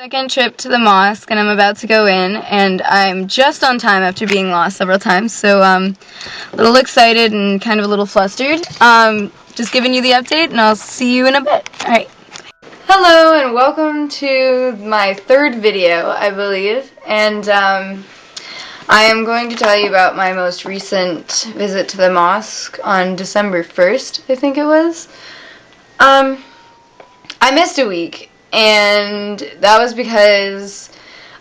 Second trip to the mosque, and I'm about to go in, and I'm just on time after being lost several times, so a little excited and kind of a little flustered. Just giving you the update, and I'll see you in a bit. Alright. Hello, and welcome to my third video, I believe, and I am going to tell you about my most recent visit to the mosque on December 1st, I think it was. I missed a week. And that was because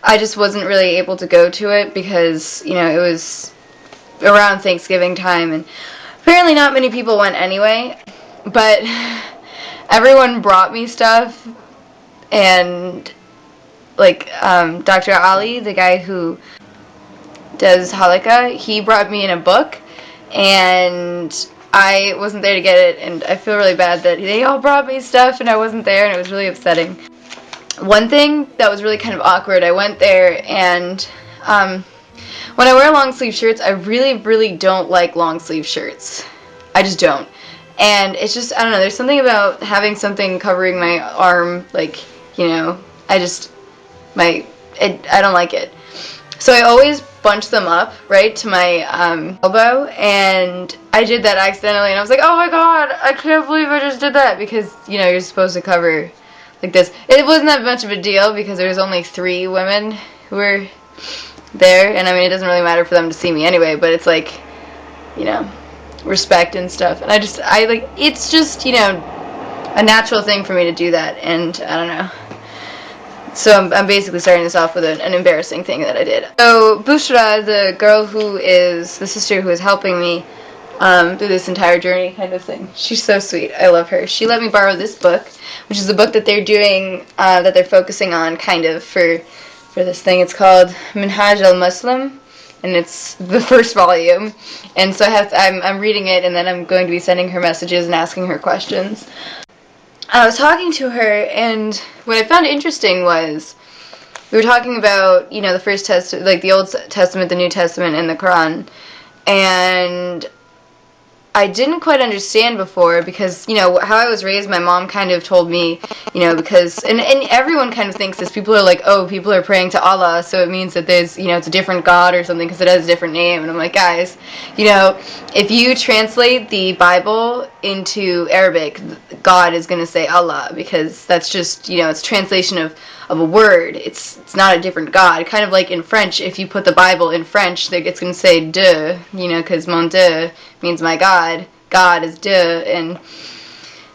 I just wasn't really able to go to it because, you know, it was around Thanksgiving time and apparently not many people went anyway. But everyone brought me stuff, and like Dr. Ali, the guy who does Halakha, he brought me in a book, and I wasn't there to get it, and I feel really bad that they all brought me stuff and I wasn't there, and it was really upsetting. One thing that was really kind of awkward, I went there, and when I wear long sleeve shirts, I really don't like long sleeve shirts. I just don't. And it's just, I don't know, there's something about having something covering my arm, like, you know, I don't like it. So I always bunch them up, right, to my elbow, and I did that accidentally, and I was like, oh my god, I can't believe I just did that, because, you know, you're supposed to cover like this. It wasn't that much of a deal, because there was only 3 women who were there, and I mean, it doesn't really matter for them to see me anyway, but it's like, you know, respect and stuff, and it's just, you know, a natural thing for me to do that, and I don't know. So I'm basically starting this off with an embarrassing thing that I did. So Bushra, the girl who is the sister who is helping me through this entire journey kind of thing, she's so sweet. I love her. She let me borrow this book, which is the book that they're doing, that they're focusing on kind of for this thing. It's called Minhaj al-Muslim, and it's the first volume. And so I'm reading it, and then I'm going to be sending her messages and asking her questions. I was talking to her, and what I found interesting was we were talking about, you know, the first testament, like the Old Testament, the New Testament, and the Quran, and I didn't quite understand before because, you know, how I was raised, my mom kind of told me, you know, because, and everyone kind of thinks this, people are like, oh, people are praying to Allah, so it means that there's, you know, it's a different God or something because it has a different name, and I'm like, guys, you know, if you translate the Bible into Arabic, God is going to say Allah, because that's just, you know, it's translation of a word. It's not a different God. Kind of like in French, if you put the Bible in French, it's going to say Dieu, you know, because mon Dieu means my God. God is Dieu, and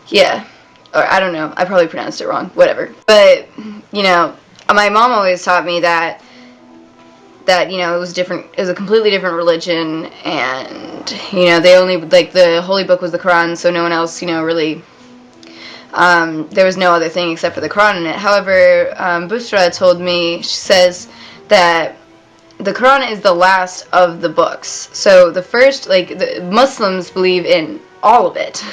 yeah, or I don't know, I probably pronounced it wrong, whatever. But, you know, my mom always taught me that, you know, it was different, it was a completely different religion, and, you know, they only, like, the holy book was the Quran, so no one else, you know, really, there was no other thing except for the Quran in it. However, Bushra told me, she says that the Quran is the last of the books. So the first, like, the Muslims believe in all of it.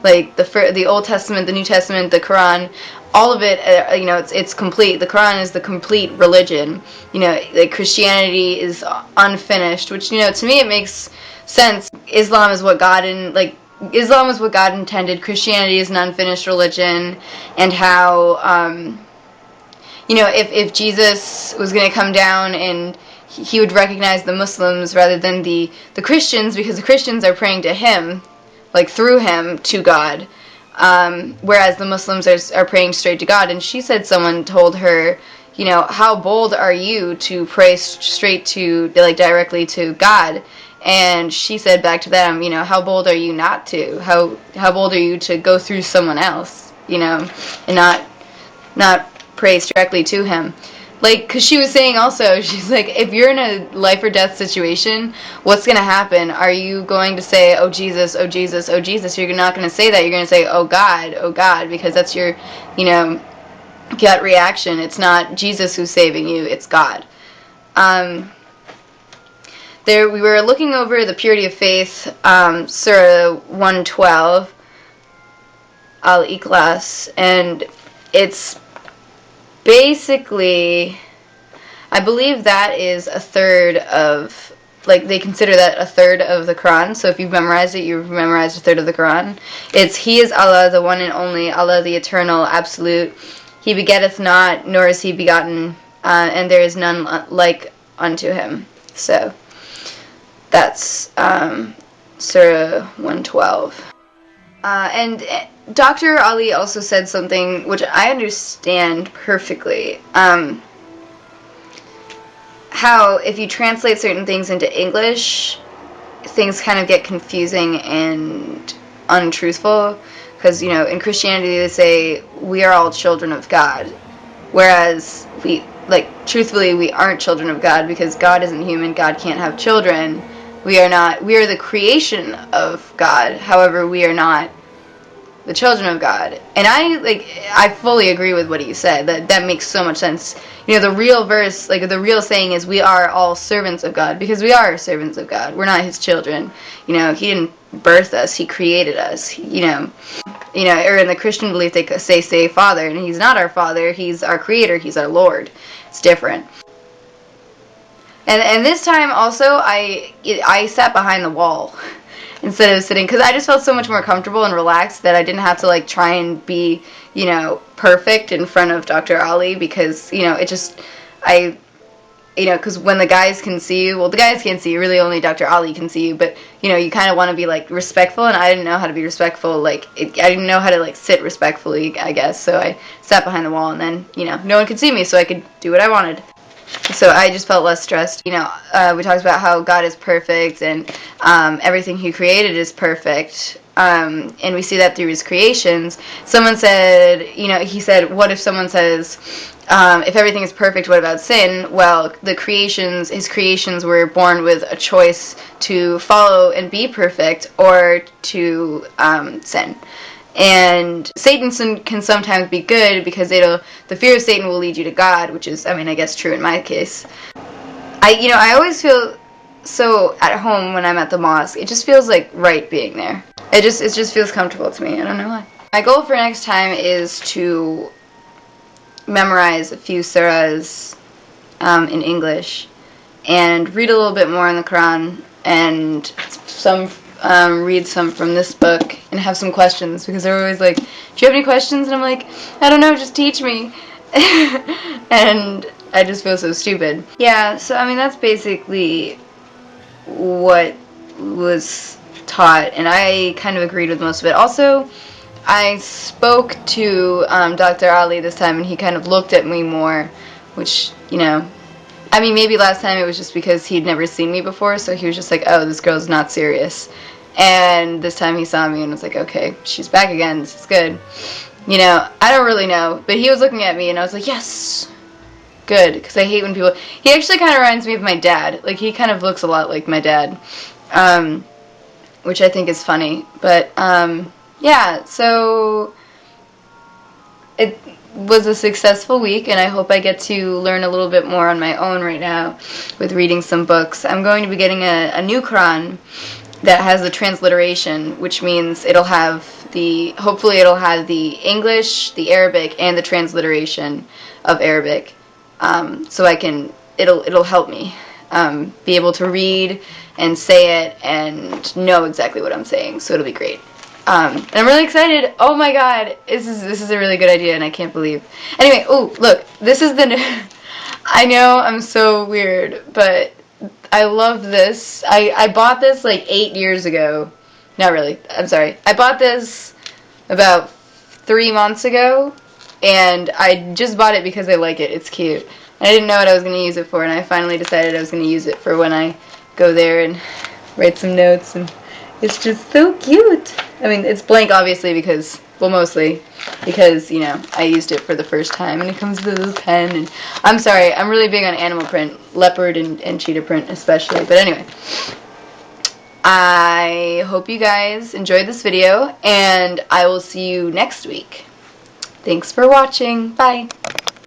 Like, the Old Testament, the New Testament, the Quran, all of it, you know, it's complete. The Quran is the complete religion. You know, like, Christianity is unfinished, which, you know, to me it makes sense. Islam is what God intended. Christianity is an unfinished religion, and how, you know, if Jesus was going to come down and he would recognize the Muslims rather than the Christians, because the Christians are praying to him, like through him, to God, whereas the Muslims are praying straight to God. And she said someone told her, you know, how bold are you to pray straight to, like, directly to God? And she said back to them, you know, how bold are you not to? How bold are you to go through someone else, you know, and not pray directly to him? Like, because she was saying also, she's like, if you're in a life or death situation, what's going to happen? Are you going to say, oh Jesus, oh Jesus, oh Jesus? You're not going to say that. You're going to say, oh God, because that's your, you know, gut reaction. It's not Jesus who's saving you, it's God. There, we were looking over the Purity of Faith, Surah 112, Al-Ikhlas, and it's basically, I believe that is a third of, like, they consider that a third of the Quran. So if you've memorized it, you've memorized a third of the Quran. It's, He is Allah, the one and only, Allah the eternal, absolute. He begetteth not, nor is he begotten, and there is none like unto him. So that's Surah 112. And Dr. Ali also said something which I understand perfectly. How if you translate certain things into English, things kind of get confusing and untruthful. Because, you know, in Christianity they say we are all children of God. Whereas truthfully, we aren't children of God because God isn't human. God can't have children. We are the creation of God. However, we are not the children of God. And I fully agree with what he said. That makes so much sense. You know, the real verse, the real saying is we are all servants of God, because we are servants of God. We're not his children. You know, he didn't birth us, he created us. You know, or in the Christian belief they say Father, and he's not our Father, he's our creator, he's our Lord. It's different. And this time also I sat behind the wall instead of sitting, because I just felt so much more comfortable and relaxed that I didn't have to try and be, you know, perfect in front of Dr. Ali, because, you know, because when the guys can see you, well, the guys can't see you, really only Dr. Ali can see you, but, you know, you kind of want to be, respectful, and I didn't know how to be respectful, I didn't know how to, sit respectfully, I guess, so I sat behind the wall, and then, you know, no one could see me, so I could do what I wanted. So I just felt less stressed. You know, we talked about how God is perfect, and everything he created is perfect. And we see that through his creations. Someone said, you know, he said, what if someone says, if everything is perfect, what about sin? Well, his creations were born with a choice to follow and be perfect, or to sin. And Satan can sometimes be good, because the fear of Satan will lead you to God, which is, I guess, true in my case. I always feel so at home when I'm at the mosque. It just feels right being there. It just feels comfortable to me. I don't know why. My goal for next time is to memorize a few surahs in English, and read a little bit more in the Quran, and read some from this book, and have some questions, because they're always like, do you have any questions? And I'm like, I don't know, just teach me. And I just feel so stupid. Yeah, so that's basically what was taught, and I kind of agreed with most of it. Also, I spoke to Dr. Ali this time, and he kind of looked at me more, which, you know, maybe last time it was just because he'd never seen me before, so he was just like, oh, this girl's not serious. And this time he saw me and was like, okay, she's back again, this is good. You know, I don't really know, but he was looking at me and I was like, yes, good, because I hate when people, he actually kind of reminds me of my dad. He kind of looks a lot like my dad, which I think is funny. But, yeah, so it was a successful week, and I hope I get to learn a little bit more on my own right now with reading some books. I'm going to be getting a new Quran that has the transliteration, which means hopefully it'll have the English, the Arabic, and the transliteration of Arabic. So it'll help me be able to read and say it and know exactly what I'm saying, so it'll be great. And I'm really excited. Oh my god, this is a really good idea, and I can't believe. Anyway, look, this is the new I know I'm so weird, but I love this. I bought this 8 years ago. Not really, I'm sorry. I bought this about 3 months ago, and I just bought it because I like it. It's cute. I didn't know what I was going to use it for, and I finally decided I was going to use it for when I go there and write some notes, and it's just so cute. It's blank, obviously, because, well, mostly because, you know, I used it for the first time, and it comes with a little pen, and I'm sorry, I'm really big on animal print, leopard and cheetah print especially, but anyway, I hope you guys enjoyed this video, and I will see you next week. Thanks for watching. Bye.